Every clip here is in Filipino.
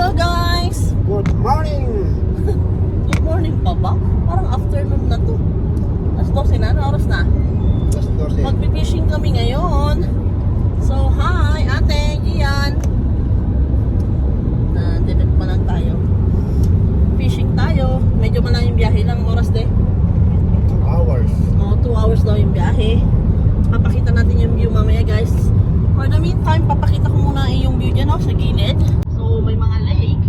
Hello guys! Good morning! Good morning pa ba? Parang afternoon na to. Alas 12 na, ano oras na? Alas 12. Magpipishing kami ngayon. So, hi ate, Gian. Nandito pa lang tayo. Fishing tayo. Medyo malayong biyahe lang, oras de. 2 hours. 2 hours daw yung biyahe. Papakita natin yung view mamaya guys. For the meantime, papakita ko muna yung view dyan sa gilid. So, may mga lake.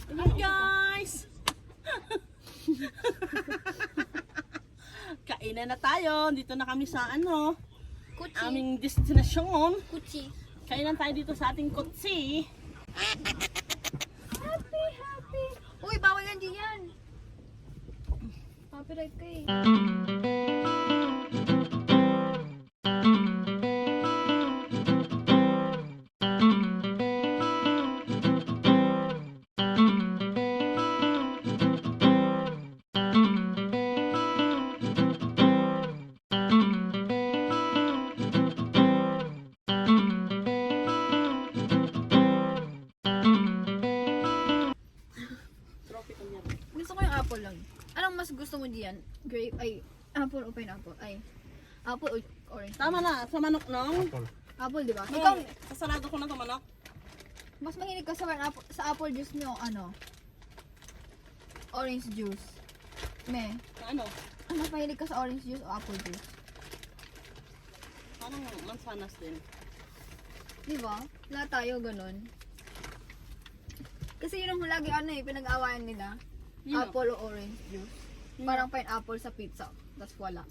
Hello guys! Kainan na tayo. Dito na kami sa Kutsi. aming destinasyon. Kutsi. Kainan tayo dito sa ating kutsi. Happy, happy. Uy, bawal yan din yan. Copyright ka eh. Gusto ko yung apple lang. Anong mas gusto mo diyan? Grape, ay, apple o pineapple? Ay, apple o orange? Tama na, sa manok nung. Apple, di ba? Ikaw, Ikaw, sasarado ko na to manok. mas mahilig ka sa apple juice nyo, orange juice. Me, Ano? mas mahilig ka sa orange juice o apple juice? Parang mansanas din. Di ba? Lahat tayo ganun. Kasi yun ang lagi pinag-aawayan nila. Yun. Apple o orange juice. Parang pineapple sa pizza. Tas wala.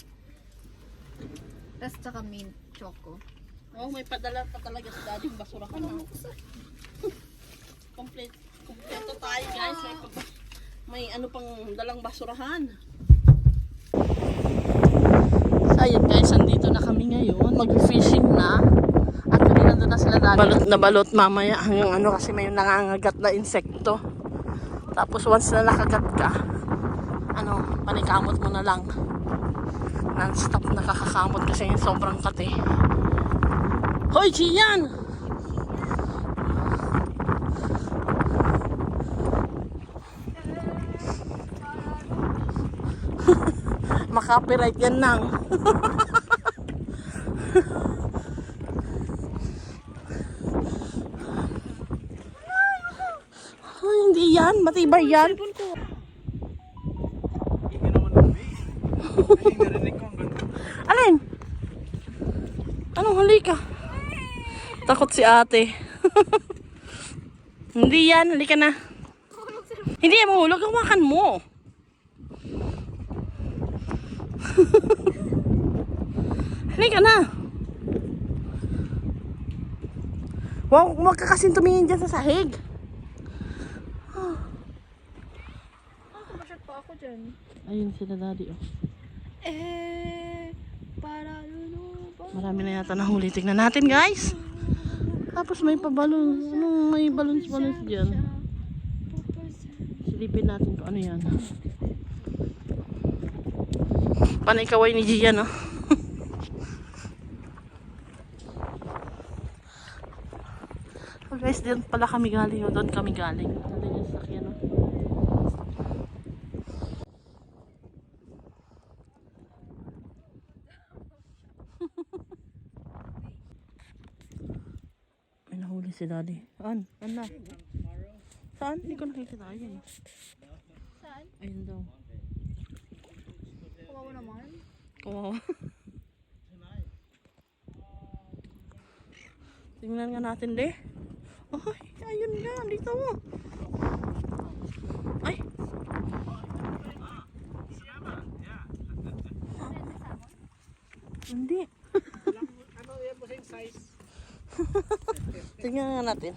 Tas tsaka mint choco. Oh, may padala pa talaga sa dating basura ka na. Kompleto tayo guys. May ano pang dalang basurahan. So ayun guys, andito na kami ngayon. Mag-fishing na. Actually, nandun na sila dati. Balot na balot mamaya hanggang kasi may nangangagat na insekto. Tapos once na nakagat ka, panikamot mo na lang. Non-stop nakakakamot kasi yung sobrang kate. Hoy, Gian! Makapiright yan nang. Oh, hindi yan. Matibay yan. Alin? Anong halika? Takot si ate. Hindi yan. Halika na. Hindi yan mahulog. Hawakan mo. Halika na. Wow, huwag ka kasing tumingin dyan sa sahig. Masyad pa ako dyan. Ayun sila daddy oh. Para lulupa. Marami na yata nahuli. Tignan natin guys. Tapos may pabalon. Anong may balons dyan? Silipin natin kung ano yan. Panay kaway ni Gian oh. Oh guys, doon pala kami galing. Doon kami galing. Nandun yung sakyan oh. May nahuli si daddy. Saan? Saan na? Saan? Hindi ko nakikita. Ayun. Saan? Ayun daw. Kawawa naman. Kawawa. Tingnan nga natin de. Ay, ayun nga. Dito mo. Ay. Hindi. Ano yan po size? Tingnan nga natin.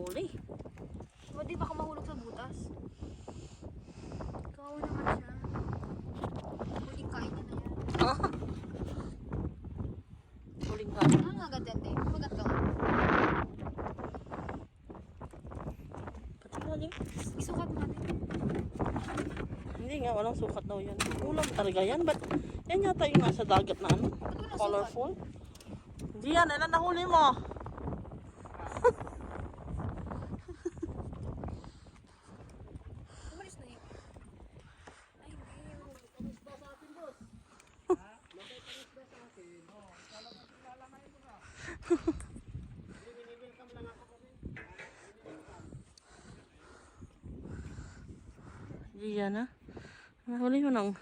nahuli. O, di baka mahulog sa butas. Kawawa naman siya. Huling kain niya na yan. Huling ka. Ang agad yan, te. Magat ka. Pati mo din. Isukat mo natin. Hindi nga, walang sukat daw yan. Ulam talaga yan. But yan yata yung nasa dagat na ano. Ba't wala Colorful. Hindi yan. Ilan nahuli mo? Umalis na yun. Ay, hindi. Hindi yan ah. Nahuli mo nang.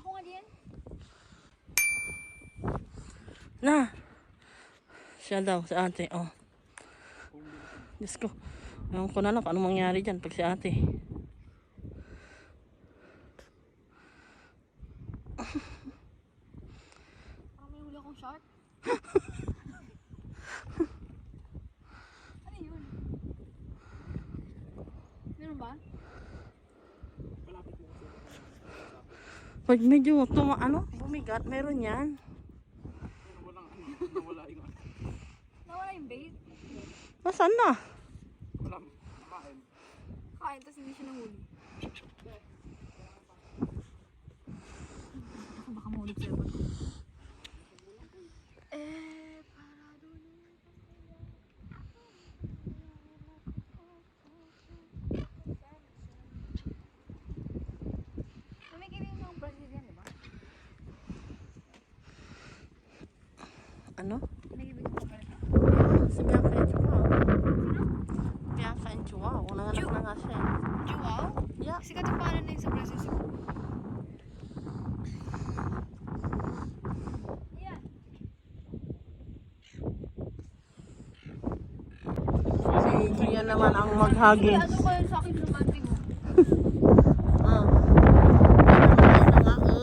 Ako nga diyan. Na. Siya daw, si ate. Oh. Diyos ko. Ewan ko na lang kung anong mangyari dyan pag si ate. Parang may huli akong shark. Ano yun? Meron ba? Pag medyo bumigat, meron yan. Nawala yung bait. Nasaan na? Kain, tapos hindi siya nahuli. Baka mahulog sa iba. Parado na. May kaibigan ng Brazilian, di ba? Ano? May kaibigan ng Brazilian. Si Bianca and Chihuahua. Bianca and Chihuahua. Nanganak na nga siya. Joao? Yeah. Sikat yung pangalan na yun sa Brazil siguro. Yan. Si Kuya naman ang maghagis. Ano ko yun sa akin romantic mo? Ah. Ano na nga?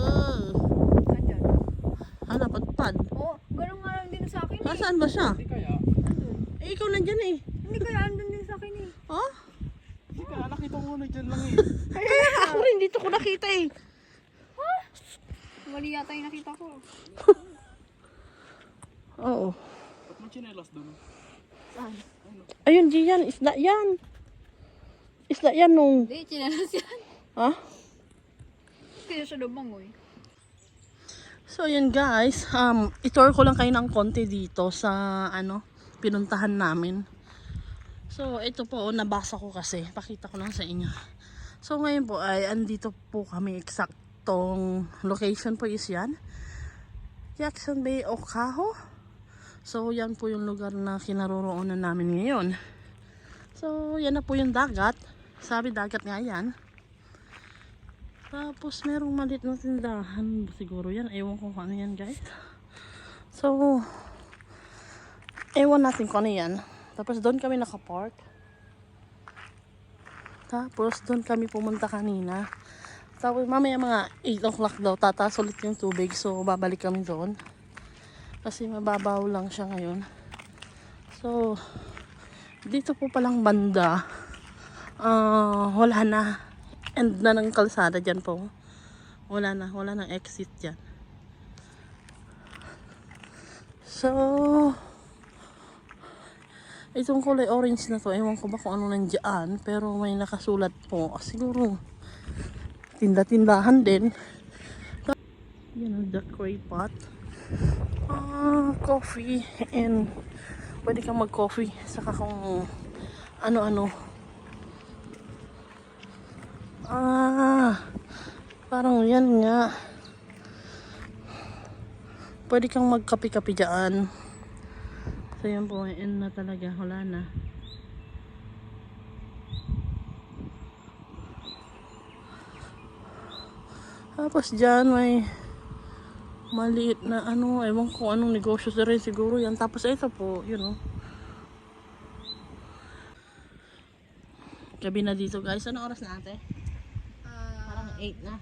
Andyan. Hanapad-pad. Oo, ganun nga lang din sa akin eh. Nasaan ba siya? Andun. Eh, ikaw nandyan eh. Hindi kaya andun din sa akin eh. Ha? Hindi ka, nakita ko na dyan lang eh. Ako rin, dito ko nakita eh. Mali yata yung nakita ko. Oo. Ba't mo chinelas doon? Saan? Ayun, Gian. Isda yan. Isda yan nung. Hindi, chinalas yan. Ha? Kaya siya lumangoy. So, yun guys. Itour ko lang kayo ng konti dito sa pinuntahan namin. So, ito po, nabasa ko kasi. Pakita ko lang sa inyo. So, ngayon po ay andito po kami. Eksaktong location po is yan. Jackson Bay, Ocajo. So, yan po yung lugar na kinaroroonan namin ngayon. So, yan na po yung dagat. Sabi, dagat nga yan. Tapos, merong maliit na tindahan. Siguro yan. Ewan ko kung ano yan, guys. So, ewan natin kung ano yan. Tapos, doon kami nakapark. Tapos, doon kami pumunta kanina. Tapos, mamaya mga 8 o'clock daw, tataas ulit yung tubig. So, babalik kami doon. Kasi mababaw lang siya ngayon. So, dito po palang banda. Wala na. End na ng kalsada dyan po. Wala nang exit dyan. So, itong kulay orange na to, ewan ko ba kung ano nandiyan, pero may nakasulat po. Siguro, tinda-tindahan din. Yan ang the Koi pot. Coffee and pwede kang mag-coffee. Saka kung ano-ano. Parang yan nga. Pwede kang magkape-kape dyan. So yan po, end na talaga. Wala na. Tapos dyan may maliit na ewan ko anong negosyo sa rin siguro yan. Tapos ito po, gabi na dito guys. Ano oras na ate? Parang 8 na.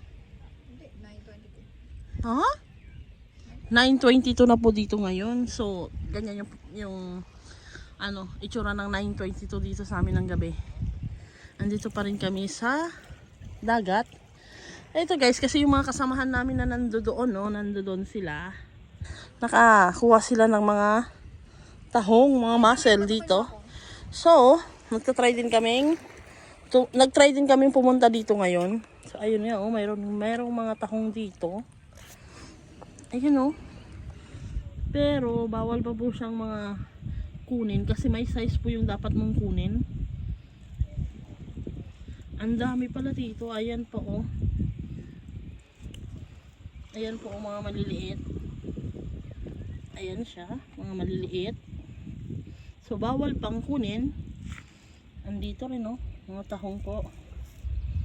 Hindi, 9:22. Ha? 9:22 na po dito ngayon. So, ganyan yung itsura ng 9:22 dito sa amin ng gabi. Andito pa rin kami sa dagat. Ito guys, kasi yung mga kasamahan namin na nandoon sila. Nakakuha sila ng mga tahong, mga mussel dito. So, nagtry din kaming pumunta dito ngayon. So, ayun nga, mayroong mga tahong dito. Ayun pero, bawal pa po siyang mga kunin kasi may size po yung dapat mong kunin. Ang dami pala dito. Ayan po Ayan po mga maliliit. Ayan siya, mga maliliit. So, bawal pang kunin. Andito rin mga tahong po.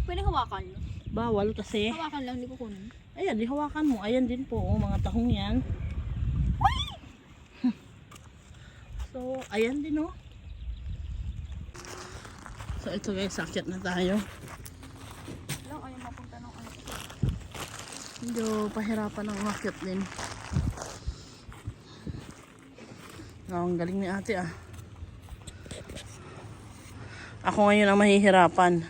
Pwede hawakan. Bawal kasi. Hawakan lang, hindi ko kunin. Ayan, di hawakan mo. Ayan din po, mga tahong yan. So, ayan din So, ito guys, akyat na tayo. Lang, ayaw mapunta ng ano. Medyo pahirapan ang akyat din. Ang galing ni ate Ako ngayon ang mahihirapan.